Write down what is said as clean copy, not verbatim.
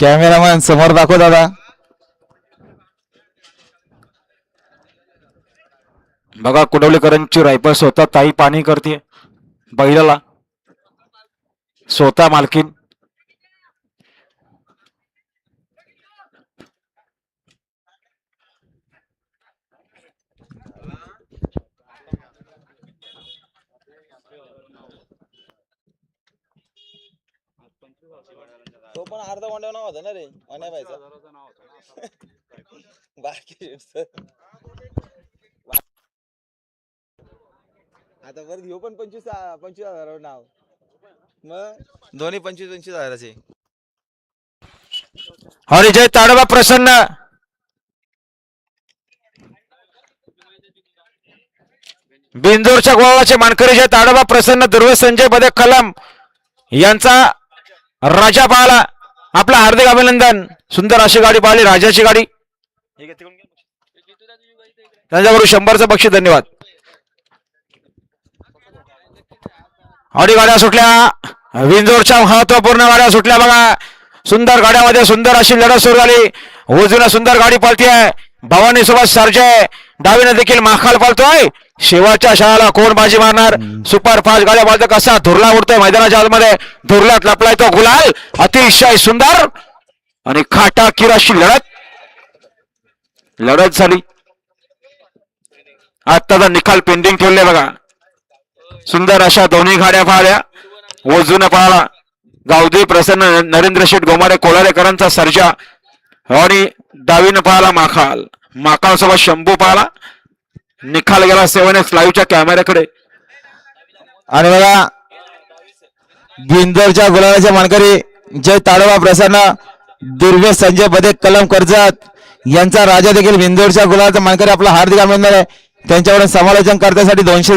Cameraman समोर दाखव दादा. बघा कुडवलीकरांची रायफल स्वतः ताई पाणी करते बैलाला, स्वतः मालकीन. तो पण अर्धा वंड्या नाव होता ना रे, वंड्या बाकी आता परत घेऊ पण 25,000 नाव, मग दोन्ही 25,000चे. हरिजय ताडोबा प्रसन्न, बिंजोरच्या गोळाचे मानकरी जय ताडोबा प्रसन्न, दुर्वे संजय बदे कलम यांचा राजा पाहला. आपला हार्दिक अभिनंदन. सुंदर अशी गाडी पाहिली, राजाची गाडी. त्यांच्याबरोबर 100चं बक्षीस. धन्यवाद. हॉडी गाड्या सुटल्या, विंजोरच्या महत्वपूर्ण गाड्या सुटल्या बघा. सुंदर गाड्यामध्ये सुंदर अशी लढत सुरू झाली. उजवीने सुंदर गाडी पळतीये, भवानी सोबत सर्जय, डावीने देखील माखाल पळतोय. शेवटच्या शाळाला कोण बाजी मारणार? सुपर फास्ट गाड्या पळतो. कसा धुरला उडतोय मैदानाच्या आतमध्ये, धुरल्यात लपलाय तो गुलाल. अतिशय सुंदर आणि खाटा किराशी लढत झाली. आत्ताचा निकाल पेंडिंग ठेवले बघा. सुंदर अशा दोन्ही गाड्या पाहिल्या. वजून पाहिला गावदी प्रसन्न, नरेंद्र शेठ गोमारे कोलारेकरांचा सर्जा, आणि डावीनं पाहिला माखाल, माखाल सोबत शंभू पाहिला. निकाल गेला 7X लाईव्हच्या कॅमेऱ्याकडे. आणि बघा बिंदरच्या गुलाबाचे मानकरी जय ताडोबा प्रसन्न, दुर्वे संजय बदे कलम कर्जत यांचा राजा देखील बिंदोरच्या गुलाबाचा मानकरी. आपला हार्दिक अभिनंदन आहे. त्यांच्याकडून समालोचन करण्यासाठी 200